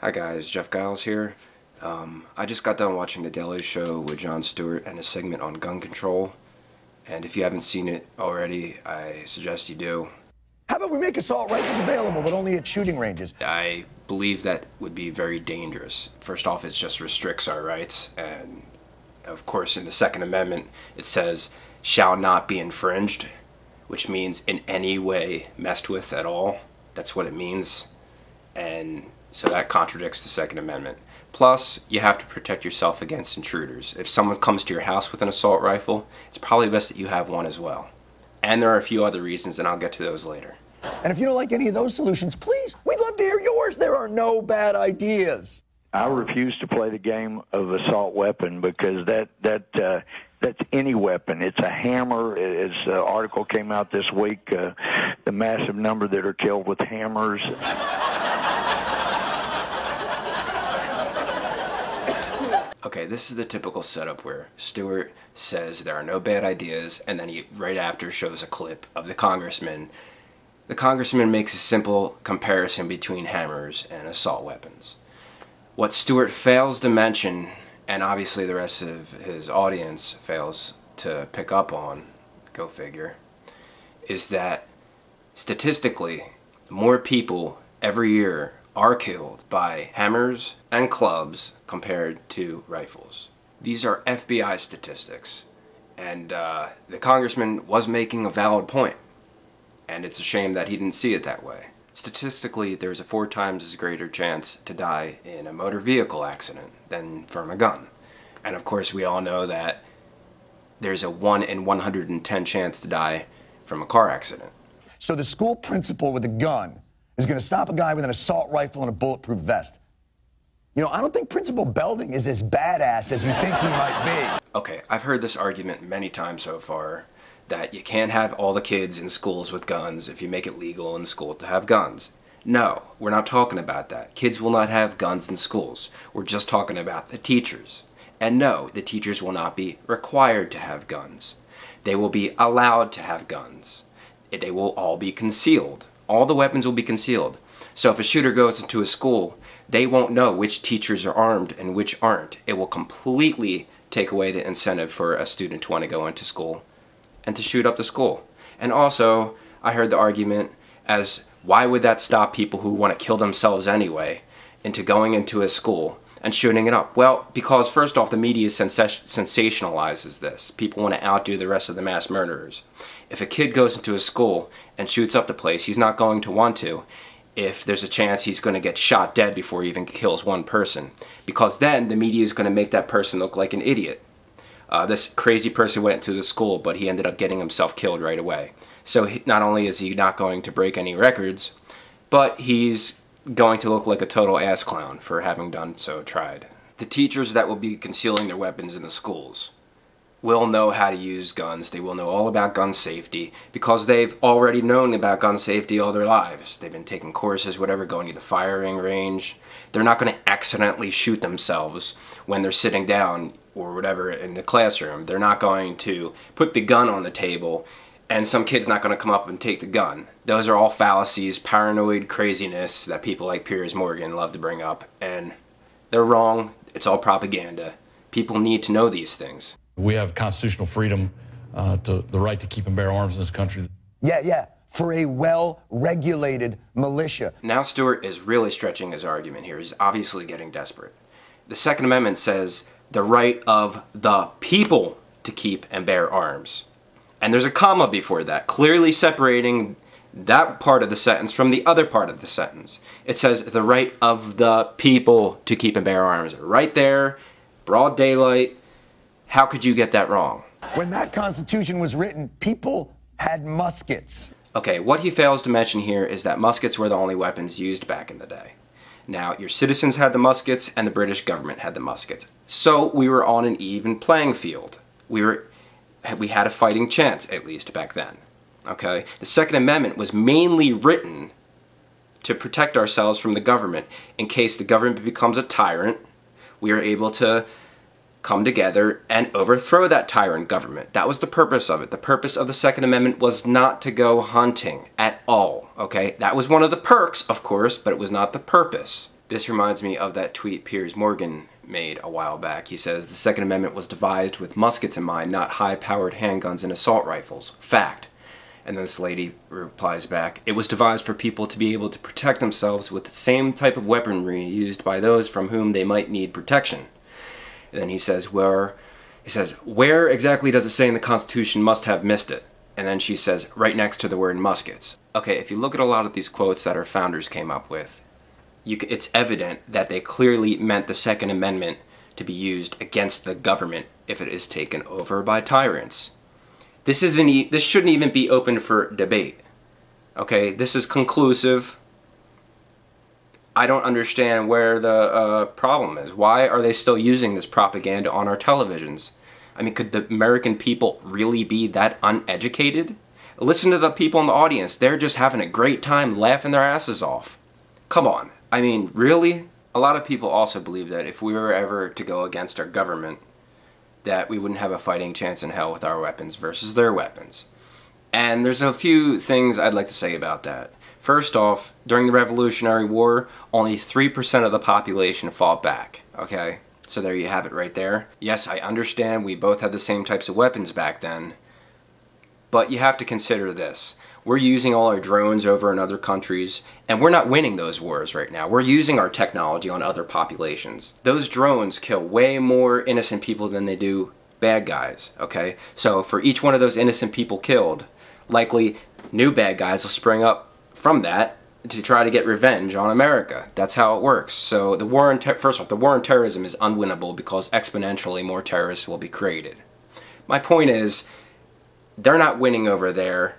Hi guys, Jeff Giles here. I just got done watching The Daily Show with Jon Stewart and a segment on gun control. And if you haven't seen it already, I suggest you do. How about we make assault rifles available, but only at shooting ranges? I believe that would be very dangerous. First off, it just restricts our rights. And of course, in the Second Amendment, it says, shall not be infringed, which means in any way messed with at all. That's what it means. And so that contradicts the Second Amendment. Plus, you have to protect yourself against intruders. If someone comes to your house with an assault rifle, it's probably best that you have one as well. And there are a few other reasons, and I'll get to those later. And if you don't like any of those solutions, please, we'd love to hear yours. There are no bad ideas. I refuse to play the game of assault weapon because that's any weapon. It's a hammer. As an article came out this week, the massive number that are killed with hammers. Okay, this is the typical setup where Stewart says there are no bad ideas, and then he right after shows a clip of the congressman. The congressman makes a simple comparison between hammers and assault weapons. What Stewart fails to mention, and obviously the rest of his audience fails to pick up on, go figure, is that statistically, more people every year are killed by hammers and clubs compared to rifles. These are FBI statistics, and the congressman was making a valid point, and it's a shame that he didn't see it that way. Statistically, there's a 4 times as greater chance to die in a motor vehicle accident than from a gun. And of course, we all know that there's a 1 in 110 chance to die from a car accident. So the school principal with a gun is going to stop a guy with an assault rifle and a bulletproof vest. You know, I don't think Principal Belding is as badass as you think he might be. Okay, I've heard this argument many times so far, that you can't have all the kids in schools with guns if you make it legal in school to have guns. No, we're not talking about that. Kids will not have guns in schools. We're just talking about the teachers. And no, the teachers will not be required to have guns. They will be allowed to have guns. They will all be concealed. All the weapons will be concealed. So if a shooter goes into a school, they won't know which teachers are armed and which aren't. It will completely take away the incentive for a student to want to go into school and to shoot up the school. And also, I heard the argument as, why would that stop people who want to kill themselves anyway into going into a school and shooting it up? Well, because first off, the media sensationalizes this. People want to outdo the rest of the mass murderers. If a kid goes into a school and shoots up the place, he's not going to want to if there's a chance he's going to get shot dead before he even kills one person. Because then the media is going to make that person look like an idiot. This crazy person went into the school, but he ended up getting himself killed right away. So not only is he not going to break any records, but he's going to look like a total ass clown for having done so tried. The teachers that will be concealing their weapons in the schools will know how to use guns. They will know all about gun safety because they've already known about gun safety all their lives. They've been taking courses, whatever, going to the firing range. They're not going to accidentally shoot themselves when they're sitting down or whatever in the classroom. They're not going to put the gun on the table and some kid's not going to come up and take the gun. Those are all fallacies, paranoid craziness that people like Piers Morgan love to bring up, and they're wrong. It's all propaganda. People need to know these things. We have constitutional freedom, the right to keep and bear arms in this country. Yeah, for a well-regulated militia. Now Stewart is really stretching his argument here. He's obviously getting desperate. The Second Amendment says the right of the people to keep and bear arms. And there's a comma before that, clearly separating that part of the sentence from the other part of the sentence. It says the right of the people to keep and bear arms. Right there, broad daylight. How could you get that wrong? When that Constitution was written, people had muskets. Okay, what he fails to mention here is that muskets were the only weapons used back in the day. Now, your citizens had the muskets and the British government had the muskets. So we were on an even playing field. We had a fighting chance, at least back then. Okay? The Second Amendment was mainly written to protect ourselves from the government. In case the government becomes a tyrant, we are able to come together and overthrow that tyrant government. That was the purpose of it. The purpose of the Second Amendment was not to go hunting at all, okay? That was one of the perks, of course, but it was not the purpose. This reminds me of that tweet Piers Morgan made a while back. He says, the Second Amendment was devised with muskets in mind, not high-powered handguns and assault rifles. Fact. And then this lady replies back, it was devised for people to be able to protect themselves with the same type of weaponry used by those from whom they might need protection. And then he says, where exactly does it say in the Constitution must have missed it? And then she says, right next to the word muskets. Okay, if you look at a lot of these quotes that our founders came up with, it's evident that they clearly meant the Second Amendment to be used against the government if it is taken over by tyrants. This shouldn't even be open for debate. Okay, this is conclusive. I don't understand where the problem is. Why are they still using this propaganda on our televisions? I mean, could the American people really be that uneducated? Listen to the people in the audience. They're just having a great time laughing their asses off. Come on. I mean, really? A lot of people also believe that if we were ever to go against our government, that we wouldn't have a fighting chance in hell with our weapons versus their weapons. And there's a few things I'd like to say about that. First off, during the Revolutionary War, only 3% of the population fought back, okay? So there you have it right there. Yes, I understand we both had the same types of weapons back then, but you have to consider this. We're using all our drones over in other countries, and we're not winning those wars right now. We're using our technology on other populations. Those drones kill way more innocent people than they do bad guys, okay? So for each one of those innocent people killed, likely new bad guys will spring up from that to try to get revenge on America. That's how it works. So the war on first off, the war on terrorism is unwinnable because exponentially more terrorists will be created. My point is, they're not winning over there.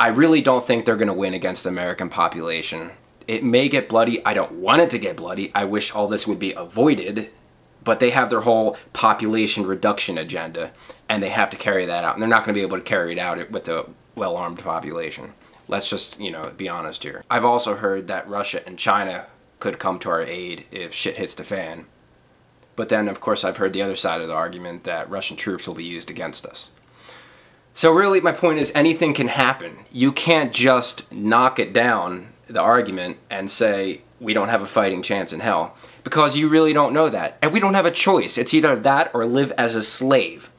I really don't think they're going to win against the American population. It may get bloody. I don't want it to get bloody. I wish all this would be avoided. But they have their whole population reduction agenda, and they have to carry that out. And they're not going to be able to carry it out with a well-armed population. Let's just, be honest here. I've also heard that Russia and China could come to our aid if shit hits the fan. But then, of course, I've heard the other side of the argument that Russian troops will be used against us. So really, my point is anything can happen. You can't just knock it down, the argument, and say we don't have a fighting chance in hell, because you really don't know that. And we don't have a choice. It's either that or live as a slave.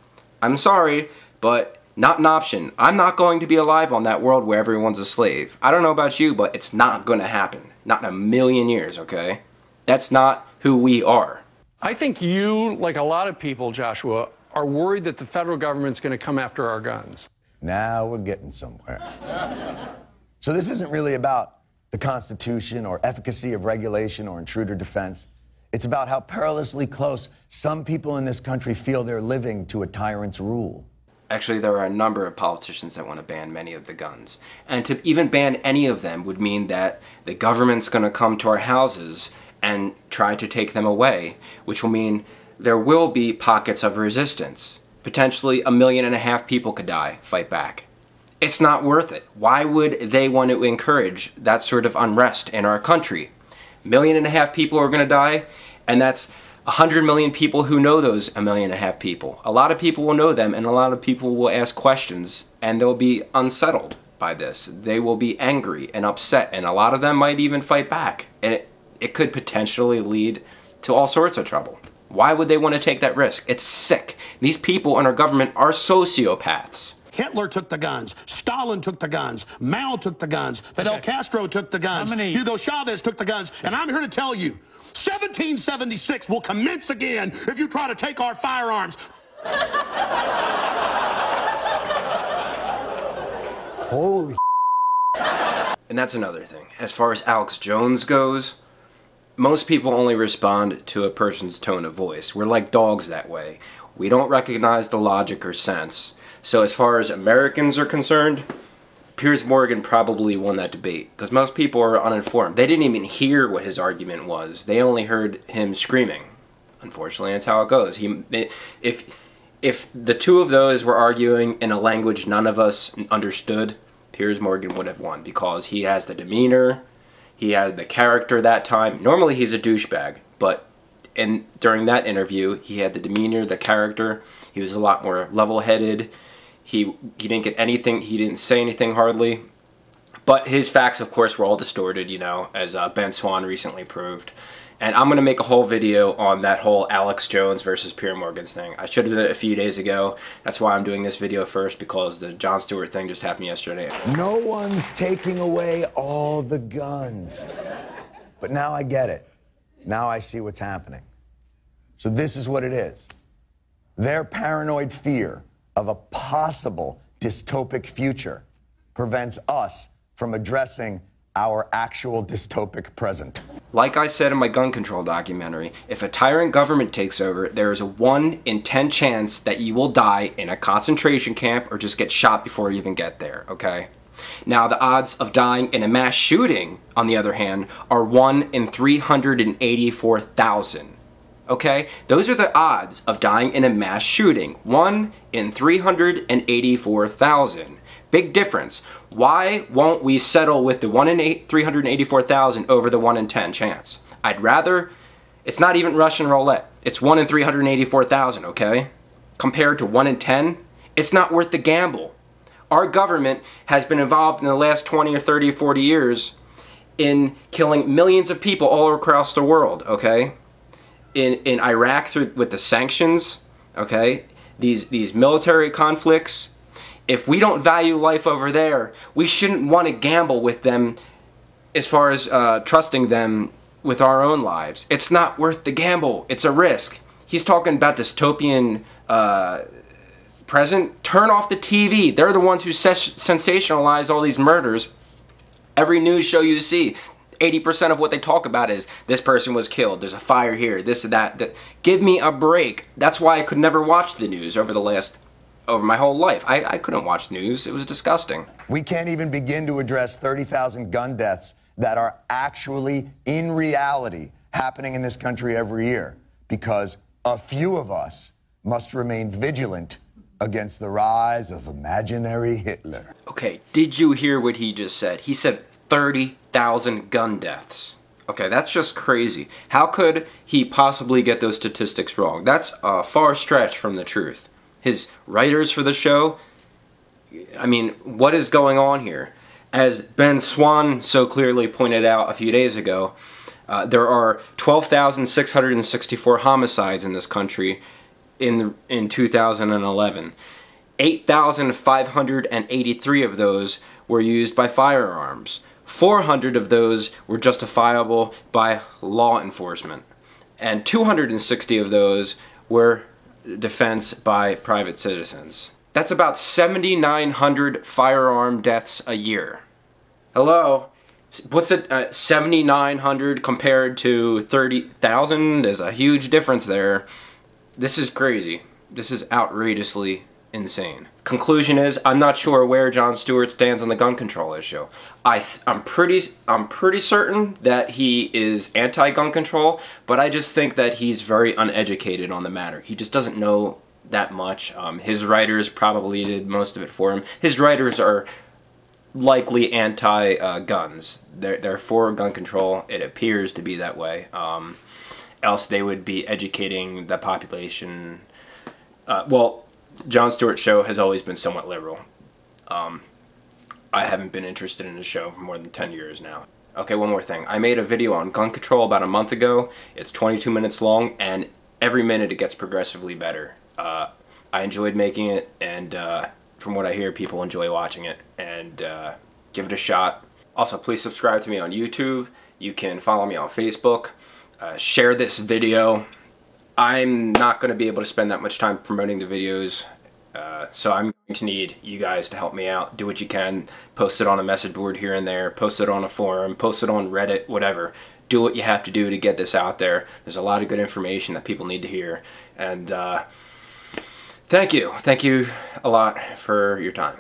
I'm sorry, but not an option. I'm not going to be alive on that world where everyone's a slave. I don't know about you, but it's not going to happen. Not in a million years, okay? That's not who we are. I think you, like a lot of people, Joshua, are worried that the federal government's going to come after our guns. Now we're getting somewhere. So this isn't really about the Constitution or efficacy of regulation or intruder defense. It's about how perilously close some people in this country feel they're living to a tyrant's rule. Actually, there are a number of politicians that want to ban many of the guns. And to even ban any of them would mean that the government's going to come to our houses and try to take them away, which will mean there will be pockets of resistance. Potentially 1.5 million people could die, fight back. It's not worth it. Why would they want to encourage that sort of unrest in our country? 1.5 million people are going to die, and that's 100 million people who know those 1.5 million people. A lot of people will know them, and a lot of people will ask questions, and they'll be unsettled by this. They will be angry and upset, and a lot of them might even fight back. And it could potentially lead to all sorts of trouble. Why would they want to take that risk? It's sick. These people in our government are sociopaths. Hitler took the guns. Stalin took the guns. Mao took the guns. Fidel Castro took the guns. Hugo Chavez took the guns. And I'm here to tell you, 1776 will commence again if you try to take our firearms. Holy And that's another thing. As far as Alex Jones goes, most people only respond to a person's tone of voice. We're like dogs that way. We don't recognize the logic or sense. So as far as Americans are concerned, Piers Morgan probably won that debate, because most people are uninformed. They didn't even hear what his argument was. They only heard him screaming. Unfortunately, that's how it goes. If the two of those were arguing in a language none of us understood, Piers Morgan would have won, because he has the demeanor, he had the character that time. Normally he's a douchebag, but during that interview, he had the demeanor, the character. He was a lot more level-headed. He didn't get anything, he didn't say anything hardly. But his facts, of course, were all distorted, you know, as Ben Swann recently proved. And I'm going to make a whole video on that whole Alex Jones versus Pierre Morgan's thing. I should have done it a few days ago. That's why I'm doing this video first, because the Jon Stewart thing just happened yesterday. No one's taking away all the guns. But now I get it. Now I see what's happening. So this is what it is. Their paranoid fear of a possible dystopic future prevents us from addressing our actual dystopic present. Like I said in my gun control documentary, if a tyrant government takes over, there is a 1 in 10 chance that you will die in a concentration camp or just get shot before you even get there, okay? Now, the odds of dying in a mass shooting, on the other hand, are 1 in 384,000. Okay? Those are the odds of dying in a mass shooting. 1 in 384,000. Big difference. Why won't we settle with the 1 in 384,000 over the 1 in 10 chance? I'd rather, it's not even Russian roulette. It's 1 in 384,000, okay? Compared to 1 in 10, it's not worth the gamble. Our government has been involved in the last 20 or 30 or 40 years in killing millions of people all across the world, okay? In Iraq with the sanctions, okay? These military conflicts. If we don't value life over there, we shouldn't want to gamble with them as far as trusting them with our own lives. It's not worth the gamble. It's a risk. He's talking about dystopian present. Turn off the TV. They're the ones who sensationalize all these murders. Every news show you see, 80% of what they talk about is this person was killed, there's a fire here, this and that. Give me a break. That's why I could never watch the news over my whole life. I couldn't watch news. It was disgusting. We can't even begin to address 30,000 gun deaths that are actually, in reality, happening in this country every year, because a few of us must remain vigilant against the rise of imaginary Hitler. Okay, did you hear what he just said? He said 30,000 gun deaths. Okay, that's just crazy. How could he possibly get those statistics wrong? That's a far stretch from the truth. His writers for the show, I mean, what is going on here? As Ben Swann so clearly pointed out a few days ago, there are 12,664 homicides in this country in 2011. 8,583 of those were used by firearms. 400 of those were justifiable by law enforcement. And 260 of those were defense by private citizens. That's about 7,900 firearm deaths a year. Hello? What's it, 7,900 compared to 30,000? There's a huge difference there. This is crazy. This is outrageously insane. Conclusion is, I'm not sure where Jon Stewart stands on the gun control issue. I'm pretty certain that he is anti-gun control, but I just think that he's very uneducated on the matter. He just doesn't know that much. His writers probably did most of it for him. His writers are likely anti-guns. They're for gun control. It appears to be that way. Else they would be educating the population. Well, Jon Stewart's show has always been somewhat liberal. I haven't been interested in his show for more than 10 years now. Okay, one more thing. I made a video on gun control about a month ago. It's 22 minutes long, and every minute it gets progressively better. I enjoyed making it, and from what I hear, people enjoy watching it, and give it a shot. Also, please subscribe to me on YouTube. You can follow me on Facebook. Share this video. I'm not going to be able to spend that much time promoting the videos, so I'm going to need you guys to help me out. Do what you can. Post it on a message board here and there. Post it on a forum. Post it on Reddit, whatever. Do what you have to do to get this out there. There's a lot of good information that people need to hear. And thank you. Thank you a lot for your time.